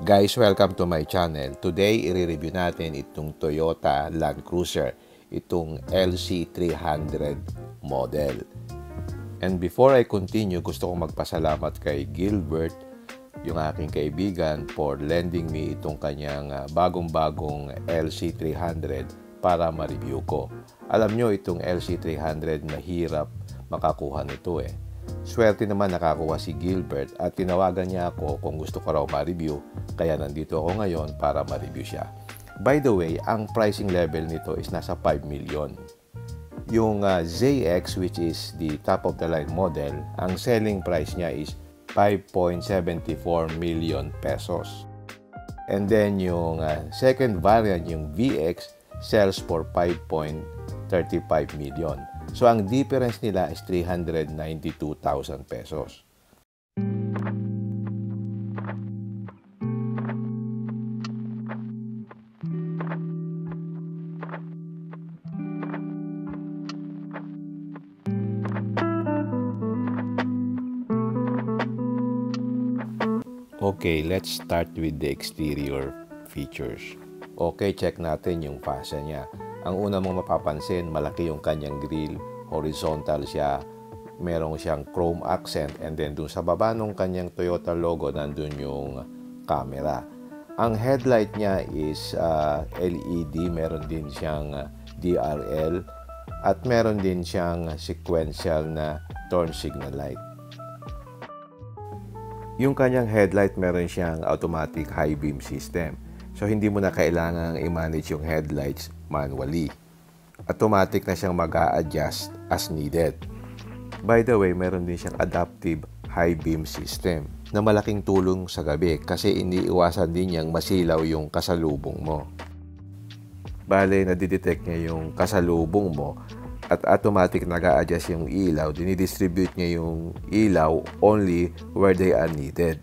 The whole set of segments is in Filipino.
Guys, welcome to my channel. Today, i-review natin itong Toyota Land Cruiser, itong LC300 model. And before I continue, gusto kong magpasalamat kay Gilbert, yung aking kaibigan, for lending me itong kanyang bagong-bagong LC300 para ma-review ko. Alam nyo, itong LC300 mahirap makakuha nito eh. Swerte naman nakakuha si Gilbert at tinawagan niya ako kung gusto ko raw ma-review, kaya nandito ako ngayon para ma-review siya. By the way, ang pricing level nito is nasa 5 million. Yung ZX, which is the top of the line model, ang selling price niya is 5.74 million pesos. And then yung second variant, yung VX, sells for 5.35 million. So, ang difference nila is 392,000 pesos. Okay, let's start with the exterior features. Okay, check natin yung fascia niya. Ang una mong mapapansin, malaki yung kanyang grille, horizontal siya, merong siyang chrome accent, and then dun sa baba ng kanyang Toyota logo, nandun yung camera. Ang headlight niya is LED, meron din siyang DRL, at meron din siyang sequential na turn signal light. Yung kanyang headlight, meron siyang automatic high beam system. So, hindi mo na kailangang i-manage yung headlights manually. Automatic na siyang mag-a-adjust as needed. By the way, meron din siyang adaptive high beam system na malaking tulong sa gabi kasi iniiwasan din niyang masilaw yung kasalubong mo. Bale, nadidetect niya yung kasalubong mo at automatic nag-a-adjust yung ilaw. Dinidistribute niya yung ilaw only where they are needed.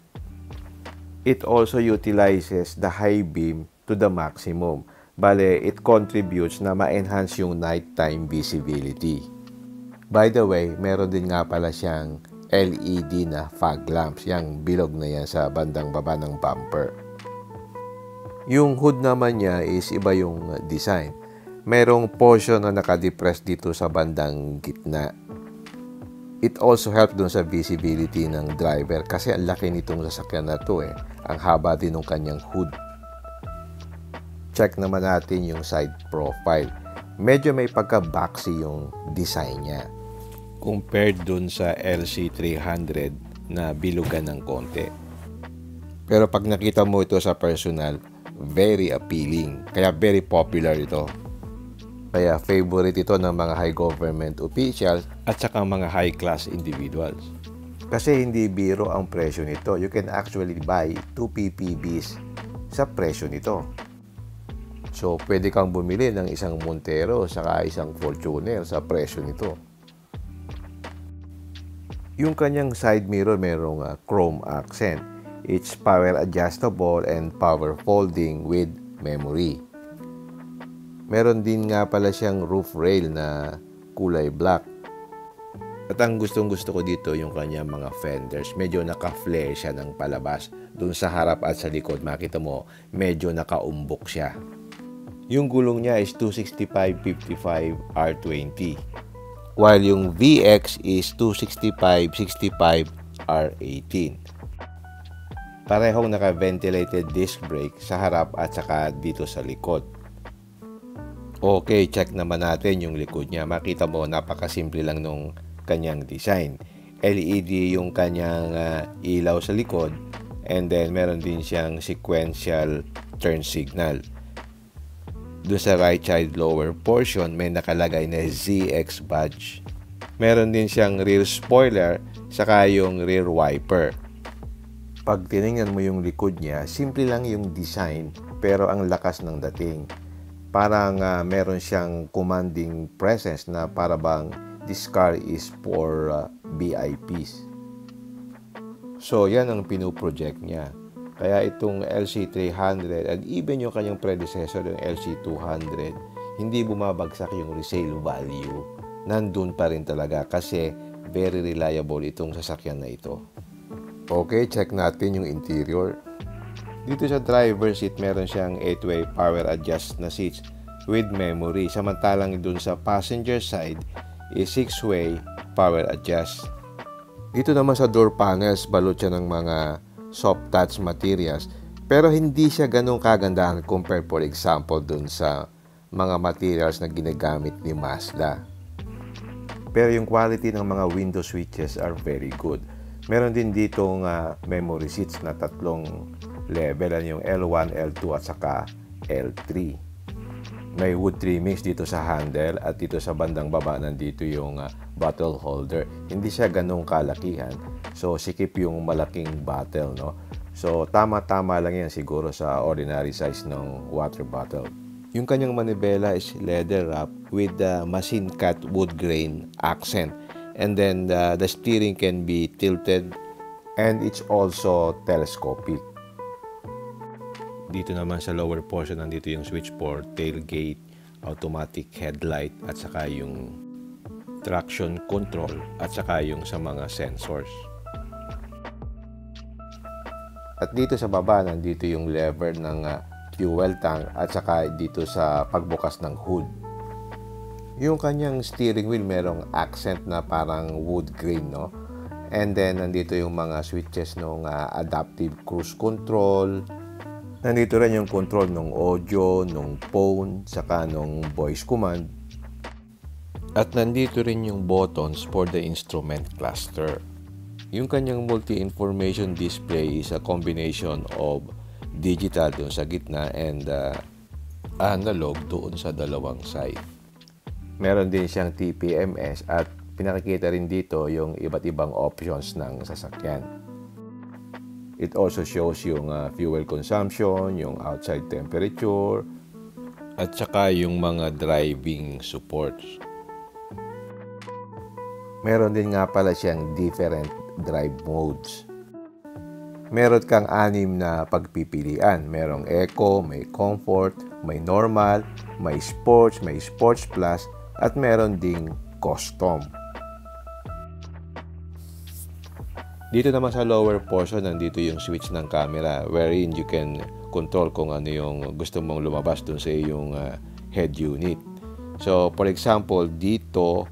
It also utilizes the high beam to the maximum. Bale, it contributes na ma-enhance yung nighttime visibility. By the way, meron din nga pala siyang LED na fog lamps. Yang bilog na yan sa bandang baba ng bumper. Yung hood naman niya is iba yung design. Merong portion na nakadepress dito sa bandang gitna. It also helps dun sa visibility ng driver kasi ang laki nitong sasakyan na to eh. Ang haba din ng kanyang hood. Check naman natin yung side profile. Medyo may pagka-boxy yung design niya compared dun sa LC300 na bilugan ng konti. Pero pag nakita mo ito sa personal, very appealing. Kaya very popular ito. Kaya favorite ito ng mga high government officials at saka mga high-class individuals. Kasi hindi biro ang presyo nito. You can actually buy 2 PPVs sa presyo nito. So, pwede kang bumili ng isang Montero saka isang Fortuner sa presyo nito. Yung kanyang side mirror merong chrome accent. It's power adjustable and power folding with memory. Meron din nga pala siyang roof rail na kulay black. At ang gustong-gusto ko dito yung kanyang mga fenders. Medyo naka-flare siya ng palabas. Doon sa harap at sa likod, makita mo, medyo nakaumbok siya. Yung gulong niya is 265/55 R20. While yung VX is 265/65 R18. Parehong naka-ventilated disc brake sa harap at saka dito sa likod. Okay, check naman natin yung likod niya. Makita mo, napakasimple lang nung kanyang design. LED yung kanyang ilaw sa likod. And then, meron din siyang sequential turn signal. Doon sa right side lower portion, may nakalagay na ZX badge. Meron din siyang rear spoiler, saka yung rear wiper. Pag tinignan mo yung likod niya, simple lang yung design, pero ang lakas ng dating. Parang meron siyang commanding presence na para bang this car is for VIPs. So, yan ang pinoproject niya. Kaya itong LC300 and even yung kanyang predecessor, yung LC200, hindi bumabagsak yung resale value. Nandun pa rin talaga kasi very reliable itong sasakyan na ito. Okay, check natin yung interior. Dito sa driver seat, meron siyang 8-way power adjust na seats with memory. Samantalang dun sa passenger side is 6-way power adjust. Dito naman sa door panels, balot siya ng mga soft touch materials. Pero hindi siya ganun kagandahan compare for example dun sa mga materials na ginagamit ni Mazda. Pero yung quality ng mga window switches are very good. Meron din ditong memory seats na tatlong level, yung L1, L2 at saka L3. May wood trimmings dito sa handle at dito sa bandang baba nandito yung bottle holder. Hindi siya ganong kalakihan. So sikip yung malaking bottle, no? So tama-tama lang yan siguro sa ordinary size ng water bottle. Yung kanyang manibela is leather wrap with machine cut wood grain accent. And then the steering can be tilted and it's also telescopic. Dito naman sa lower portion, nandito yung switch for tailgate, automatic headlight, at saka yung traction control, at saka yung sa mga sensors. At dito sa baba, nandito yung lever ng fuel tank, at saka dito sa pagbukas ng hood. Yung kanyang steering wheel, merong accent na parang wood grain, no? And then, nandito yung mga switches ng adaptive cruise control. Nandito rin yung control ng audio, ng phone, saka ng voice command. At nandito rin yung buttons for the instrument cluster. Yung kanyang multi-information display is a combination of digital doon sa gitna and analog doon sa dalawang side. Meron din siyang TPMS at pinakikita rin dito yung iba't ibang options ng sasakyan. It also shows yung fuel consumption, yung outside temperature, at saka yung mga driving supports. Meron din nga pala siyang different drive modes. Meron kang 6 na pagpipilian. Merong Eco, may Comfort, may Normal, may Sports, may Sports Plus, at meron ding Custom. Dito naman sa lower portion, nandito yung switch ng camera wherein you can control kung ano yung gusto mong lumabas dun sa iyong head unit. So, for example, dito,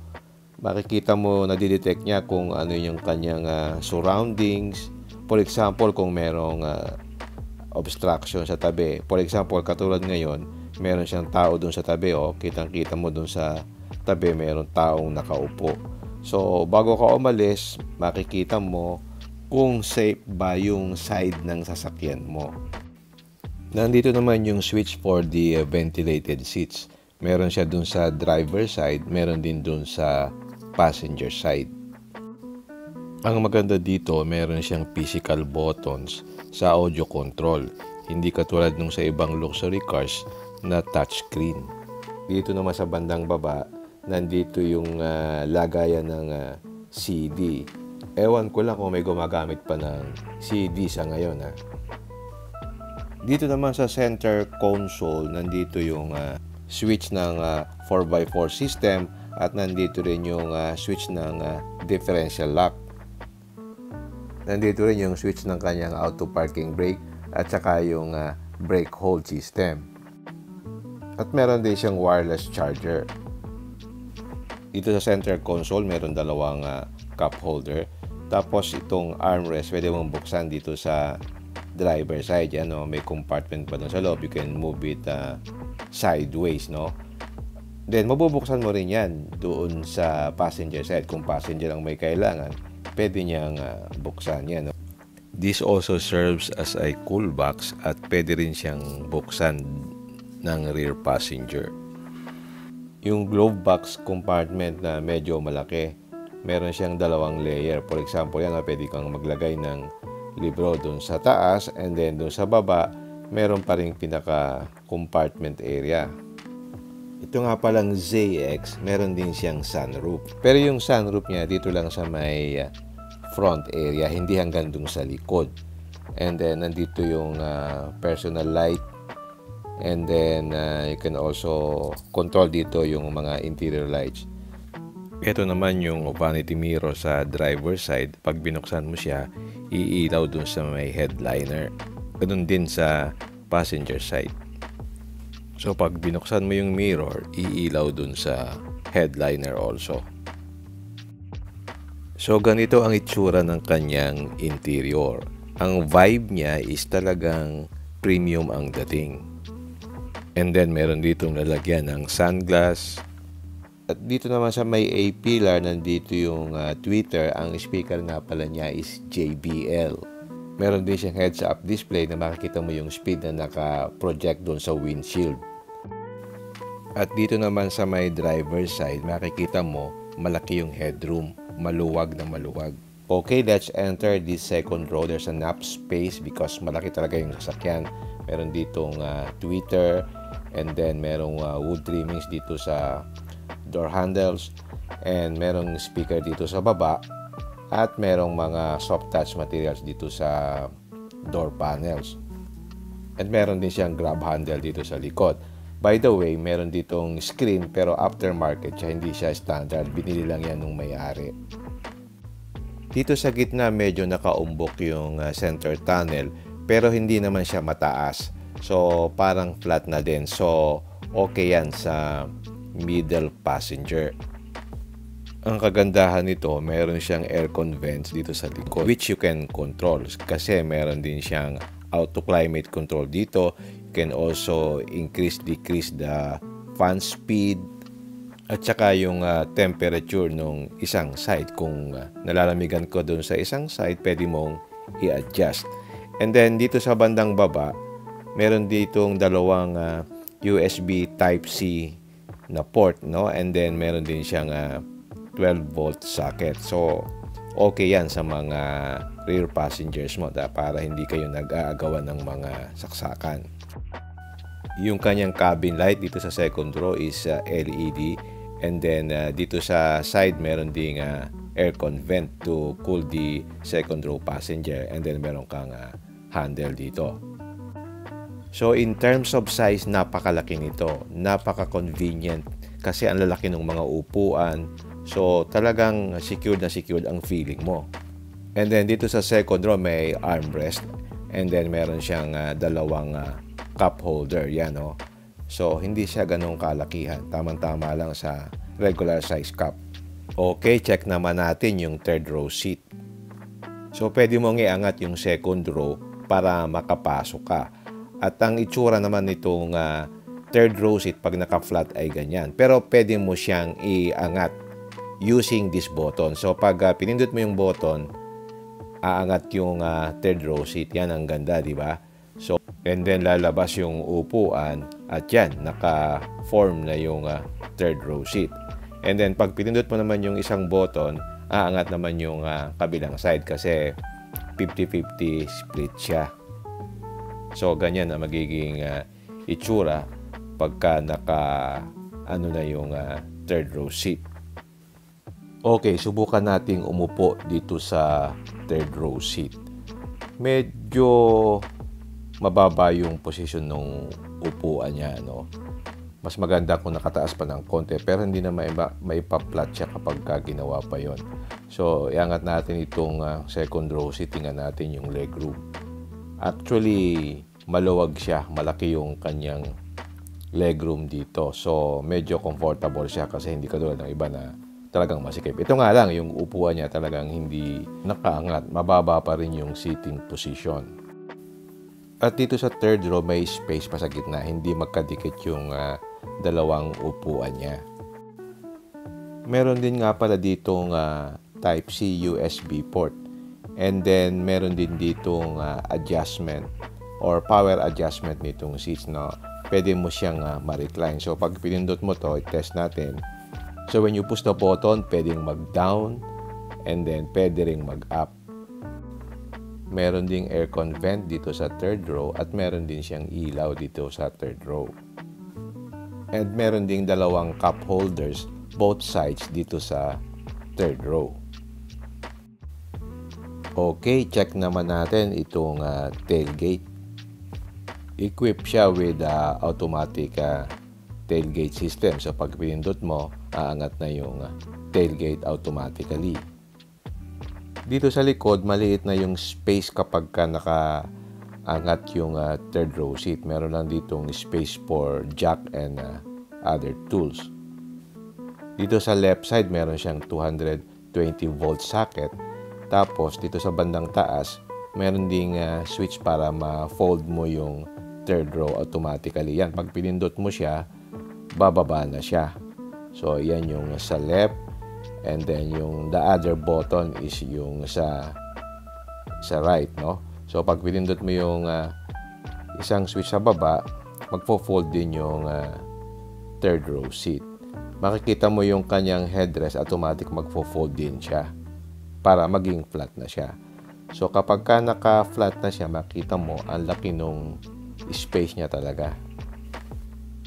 makikita mo, nadidetect niya kung ano yung kanyang surroundings. For example, kung merong obstruction sa tabi. For example, katulad ngayon, meron siyang tao dun sa tabi. Kitang-kita mo dun sa tabi, meron taong nakaupo. So, bago ka umalis, makikita mo kung safe ba yung side ng sasakyan mo. Nandito naman yung switch for the ventilated seats. Meron siya dun sa driver side, meron din dun sa passenger side. Ang maganda dito, meron siyang physical buttons sa audio control. Hindi katulad nung sa ibang luxury cars na touchscreen. Dito naman sa bandang baba, nandito yung lagayan ng CD. Ewan ko lang kung may gumagamit pa ng CD sa ngayon. Dito naman sa center console, nandito yung switch ng 4x4 system at nandito rin yung switch ng differential lock. Nandito rin yung switch ng kanyang auto parking brake at saka yung brake hold system. At meron din siyang wireless charger. Dito sa center console, meron dalawang cup holder. Tapos itong armrest, pwede mong buksan dito sa driver side. May compartment pa doon sa loob. You can move it sideways, no? Then, mabubuksan mo rin yan doon sa passenger side. Kung passenger ang may kailangan, pwede niyang buksan yan. No? This also serves as a cool box at pwede rin siyang buksan ng rear passenger. Yung glove box compartment na medyo malaki, meron siyang 2 layer. For example, yan, pwede kang maglagay ng libro doon sa taas and then doon sa baba, meron pa ring pinaka-compartment area. Ito nga palang ZX, meron din siyang sunroof. Pero yung sunroof niya dito lang sa may front area, hindi hanggang doon sa likod. And then, nandito yung personal light. And then, you can also control dito yung mga interior lights. Ito naman yung vanity mirror sa driver side. Pag binuksan mo siya, iilaw dun sa may headliner. Ganun din sa passenger side. So pag binuksan mo yung mirror, iilaw dun sa headliner also. So ganito ang itsura ng kanyang interior. Ang vibe niya is talagang premium ang dating. And then meron ditong lalagyan ng sunglass. At dito naman sa may A-pillar, nandito yung tweeter. Ang speaker nga pala niya is JBL. Meron din siyang heads-up display na makikita mo yung speed na naka-project doon sa windshield. At dito naman sa may driver's side, makikita mo malaki yung headroom. Maluwag na maluwag. Okay, let's enter this second row. There's a nap space because malaki talaga yung sasakyan. Meron ditong tweeter and then merong wood trimmings dito sa door handles and merong speaker dito sa baba at merong mga soft touch materials dito sa door panels. And meron din siyang grab handle dito sa likod. By the way, meron ditong screen pero aftermarket siya, hindi siya standard. Binili lang yan nung may-ari. Dito sa gitna medyo nakaumbok yung center tunnel pero hindi naman siya mataas. So parang flat na din. So okay yan sa middle passenger. Ang kagandahan nito, meron siyang aircon vents dito sa likod which you can control kasi meron din siyang auto climate control dito. You can also decrease the fan speed at saka yung temperature ng isang side. Kung nalalamigan ko doon sa isang side, pwede mong i-adjust. And then dito sa bandang baba, meron ditong dalawang USB Type-C na port, no? And then meron din siyang 12-volt socket. So okay yan sa mga rear passengers mo para hindi kayo nag-aagawan ng mga saksakan. Yung kanyang cabin light dito sa second row is LED. And then dito sa side meron ding aircon vent to cool the second row passenger. And then meron kang handle dito. So in terms of size, napakalaki nito. Napaka-convenient kasi ang lalaki ng mga upuan. So talagang secured na secured ang feeling mo. And then dito sa second row may armrest. And then meron siyang dalawang cup holder. Yan o. So, hindi siya ganong kalakihan. Tama-tama lang sa regular size cup. Okay, check naman natin yung third row seat. So, pwede mong iangat yung second row para makapasok ka. At ang itsura naman nitong third row seat pag naka-flat ay ganyan. Pero pwede mo siyang iangat using this button. So, pag pinindot mo yung button, aangat yung third row seat. Yan ang ganda, di ba? So, and then lalabas yung upuan at yan, naka-form na yung third row seat. And then pag pinindot mo naman yung isang button, aangat naman yung kabilang side kasi 50-50 split siya. So ganyan na magiging itsura pagka na yung third row seat. Okay, subukan nating umupo dito sa third row seat. Medyo mababa yung position ng upuan niya, no? Mas maganda kung nakataas pa ng konti, pero hindi na maipaplat siya kapag ginawa pa yon. So, iangat natin itong second row seat, tingnan natin yung legroom. Actually, maluwag siya, malaki yung kanyang legroom dito. So, medyo comfortable siya kasi hindi katulad ng iba na talagang masikip. Ito nga lang, yung upuan niya talagang hindi nakaangat, mababa pa rin yung sitting position. At dito sa third row may space pa sa gitna, hindi magkadikit yung dalawang upuan niya. Meron din nga pala ditong Type-C USB port. And then meron din ditong adjustment or power adjustment nitong seats na pwede mo siyang ma-recline. So pag pinindot mo to, i-test natin. So when you push the button, pwedeng mag-down and then pwede ring mag-up. Meron ding aircon vent dito sa third row at meron din siyang ilaw dito sa third row. And meron ding dalawang cup holders both sides dito sa third row. Okay, check naman natin itong tailgate. Equipped siya with automatic tailgate system. So pag pinindot mo, aangat na yung tailgate automatically. Dito sa likod, maliit na yung space kapag ka angat yung third row seat. Meron lang ditong space for jack and other tools. Dito sa left side, meron siyang 220 volt socket. Tapos dito sa bandang taas, meron ding switch para ma-fold mo yung third row automatically. Yan, pag pinindot mo siya, bababa na siya. So, yan yung sa left. And then, yung the other button is yung sa right, no? So, pag pinindot mo yung isang switch sa baba, magpo-fold din yung third row seat. Makikita mo yung kanyang headrest, automatic magpo-fold din siya para maging flat na siya. So, kapag ka naka-flat na siya, makita mo, ang laki nung space niya talaga.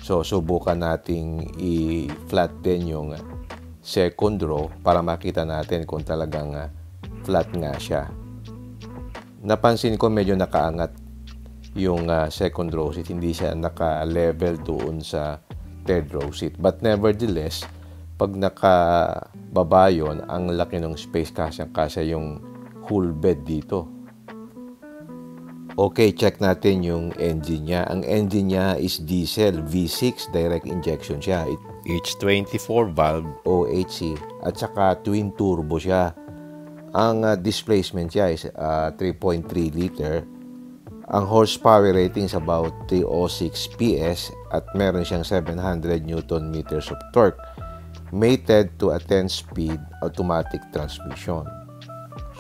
So, subukan nating i-flat din yung second row para makita natin kung talagang flat nga siya. Napansin ko medyo nakaangat yung second row seat. Hindi siya naka-level doon sa third row seat. But nevertheless, pag nakababa yun, ang laki ng space, kasya yung whole bed dito. Okay, check natin yung engine niya. Ang engine niya is diesel V6 direct injection siya. It's 24 valve OHC at saka twin turbo siya. Ang displacement niya is 3.3 liter. Ang horsepower rating is about 306 PS at meron siyang 700 Newton meters of torque. Mated to a 10-speed automatic transmission.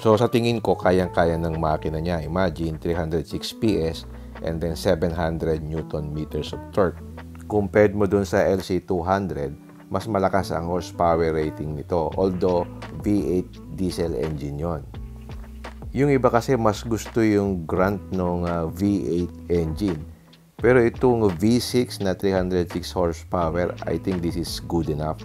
So, sa tingin ko, kayang-kaya ng makina niya. Imagine, 306 PS and then 700 Newton meters of torque. Compared mo dun sa LC200, mas malakas ang horsepower rating nito. Although, V8 diesel engine yon. Yung iba kasi mas gusto yung grunt ng V8 engine. Pero itong V6 na 306 horsepower, I think this is good enough.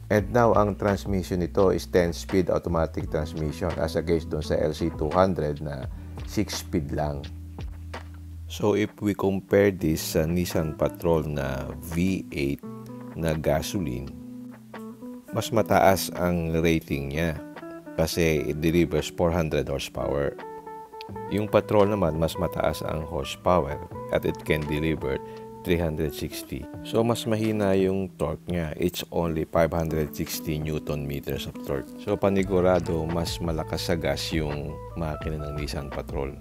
And now, ang transmission nito is 10-speed automatic transmission as against doon sa LC200 na 6-speed lang. So, if we compare this sa Nissan Patrol na V8 na gasoline, mas mataas ang rating niya kasi it delivers 400 horsepower. Yung Patrol naman, mas mataas ang horsepower at it can deliver 360. So, mas mahina yung torque niya. It's only 560 Newton meters of torque. So, panigurado, mas malakas sa gas yung makina ng Nissan Patrol.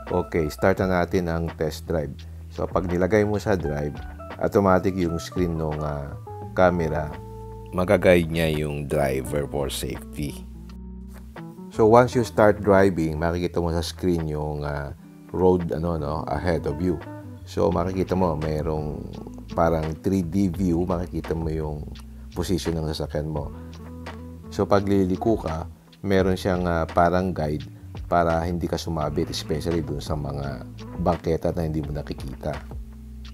Okay, start na natin ang test drive. So, pag nilagay mo sa drive, automatic yung screen ng camera, magaguide niya yung driver for safety. So, once you start driving, makikita mo sa screen yung road ahead of you. So, makikita mo, mayroong parang 3D view, makikita mo yung position ng sasakyan mo. So, pag liliko ka, meron siyang parang guide para hindi ka sumabit, especially dun sa mga bangketa na hindi mo nakikita.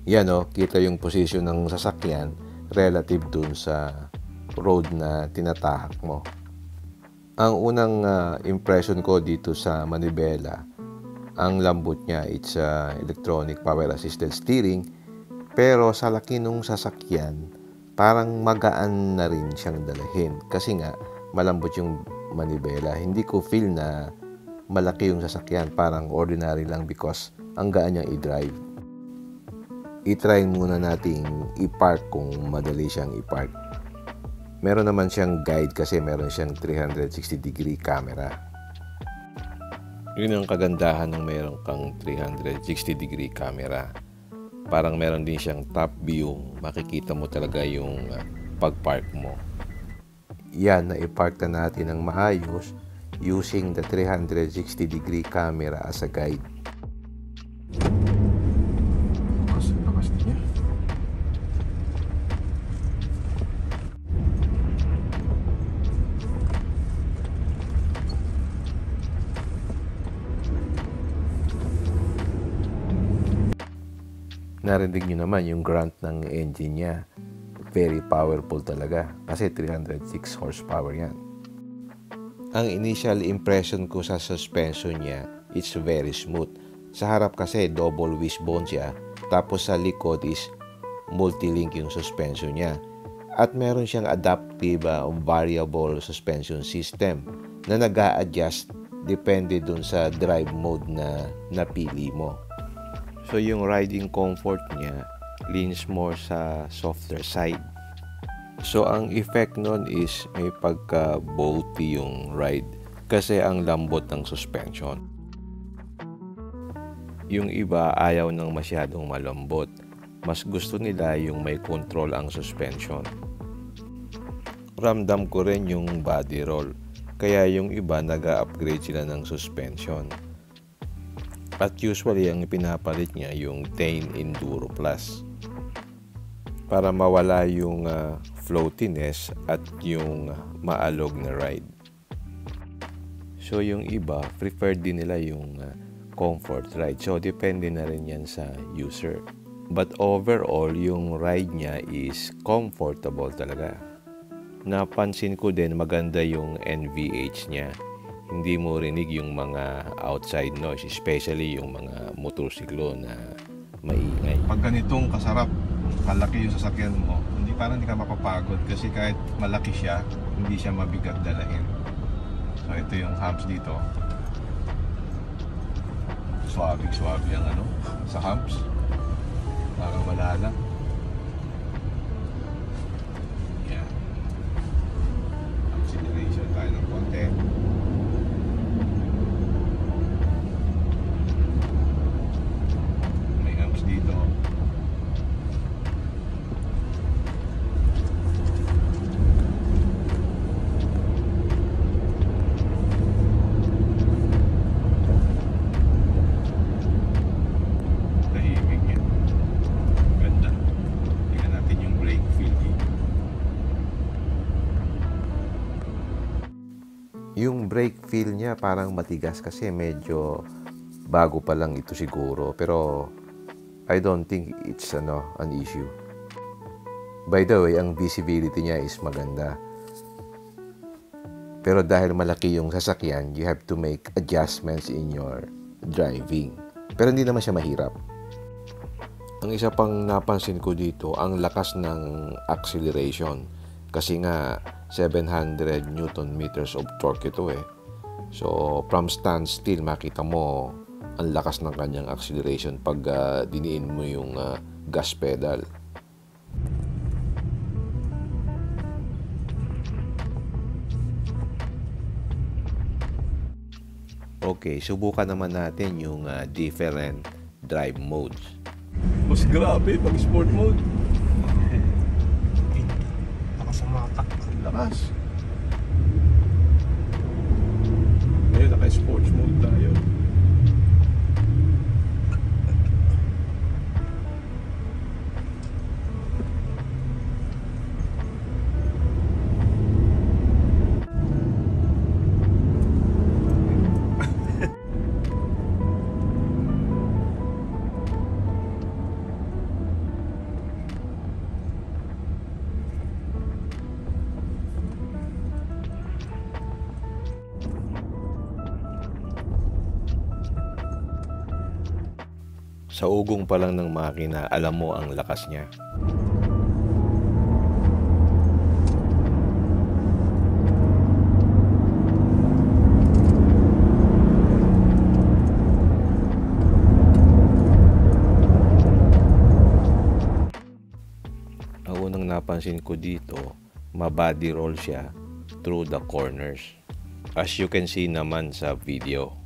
Yan, kita yung position ng sasakyan relative dun sa road na tinatahak mo. Ang unang impression ko dito sa manibela, ang lambot niya, it's electronic power assisted steering, pero sa laki nung sasakyan, parang magaan na rin siyang dalahin. Kasi nga, malambot yung manibela. Hindi ko feel na malaki yung sasakyan, parang ordinary lang because ang gaan niyang i-drive. I-try muna nating i-park kung madali siyang i-park. Meron naman siyang guide kasi meron siyang 360 degree camera. Yun ang kagandahan ng meron kang 360 degree camera. Parang meron din siyang top view. Makikita mo talaga yung pag-park mo. Yan, na-i-park na natin ng maayos using the 360 degree camera as a guide. Lakas niya. Narinig nyo naman yung grunt ng engine niya. Very powerful talaga kasi 306 horsepower yan. Ang initial impression ko sa suspension niya, it's very smooth. Sa harap kasi double wishbone siya, tapos sa likod is multi-link yung suspension niya. At meron siyang adaptive variable suspension system na nag-a-adjust depende dun sa drive mode na napili mo. So yung riding comfort niya leans more sa softer side. So ang effect nun is may pagka-boaty yung ride kasi ang lambot ng suspension. Yung iba ayaw ng masyadong malambot. Mas gusto nila yung may control ang suspension. Ramdam ko rin yung body roll. Kaya yung iba nag-upgrade sila ng suspension. At usually ang pinapalit niya yung Tane Enduro Plus para mawala yung floatiness at yung maalog na ride. So yung iba prefer din nila yung comfort ride. So depende na rin yan sa user. But overall yung ride niya is comfortable talaga. Napansin ko din maganda yung NVH niya. Hindi mo rinig yung mga outside noise, especially yung mga motorsiklo na maingay. Pag ganitong kasarap, kalaki yung sasakyan mo, parang hindi ka mapapagod kasi kahit malaki siya, hindi siya mabigat dalahin. So ito yung humps dito. Suwabe ang sa humps. Parang malala. Tayo ng konti. May humps dito. Tahimik yan. Ganda. Tingnan natin yung brake feel dito. Yung brake feel niya parang matigas kasi medyo bago pa lang ito siguro. Pero I don't think it's an issue. By the way, ang visibility niya is maganda. Pero dahil malaki yung sasakyan, you have to make adjustments in your driving. Pero hindi naman siya mahirap. Ang isa pang napansin ko dito, ang lakas ng acceleration. Kasi nga 700 Newton meters of torque ito eh. So from standstill makita mo ang lakas ng kanyang acceleration pag diniin mo yung gas pedal. Okay, subukan naman natin yung different drive modes. Mas grabe pag sport mode. Lakas. Ngayon naka-sports mode tayo. Sa ugong pa lang ng makina, alam mo ang lakas niya. Ang unang napansin ko dito, mabody roll siya through the corners. As you can see naman sa video.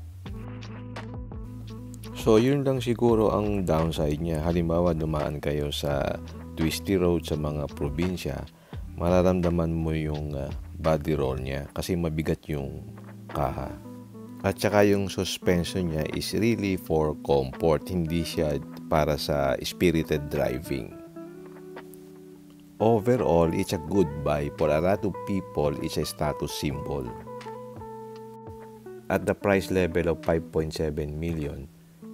So yun lang siguro ang downside niya. Halimbawa dumaan kayo sa twisty road sa mga probinsya, mararamdaman mo yung body roll niya kasi mabigat yung kaha. At saka yung suspension niya is really for comfort, hindi siya para sa spirited driving. Overall, it's a good buy. For a lot of people, it's a status symbol. At the price level of 5.7 million,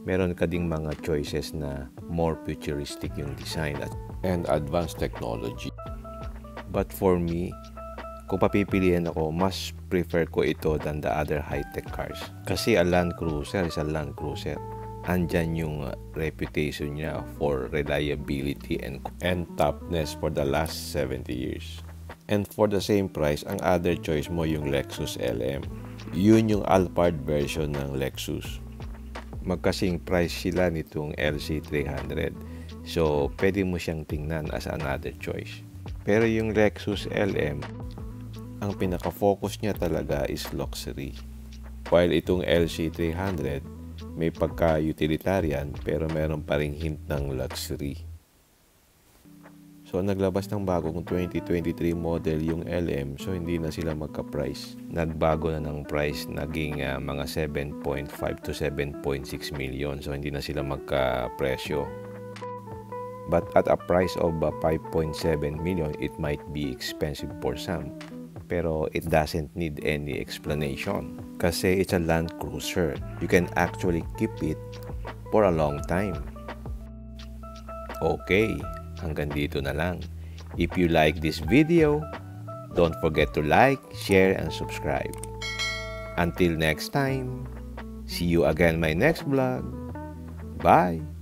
meron ka ding mga choices na more futuristic yung design and advanced technology. But for me, kung papipiliin ako, mas prefer ko ito than the other high-tech cars. Kasi a Land Cruiser is a Land Cruiser. Andyan yung reputation niya for reliability and toughness for the last 70 years. And for the same price, ang other choice mo yung Lexus LM. Yun yung Alphard version ng Lexus. Magkasing price sila nitong LC300. So, pwede mo siyang tingnan as another choice. Pero yung Lexus LM, ang pinaka-focus niya talaga is luxury. While itong LC300, may pagka-utilitarian pero meron pa ring hint ng luxury. So, naglabas ng bagong 2023 model yung LM, so hindi na sila magka-price. Nagbago na ng price, naging mga 7.5 to 7.6 million. So, hindi na sila magka-presyo. But at a price of 5.7 million, it might be expensive for some. Pero it doesn't need any explanation. Kasi it's a Land Cruiser. You can actually keep it for a long time. Okay. Hanggang dito na lang. If you like this video, don't forget to like, share, and subscribe. Until next time, see you again my next vlog. Bye!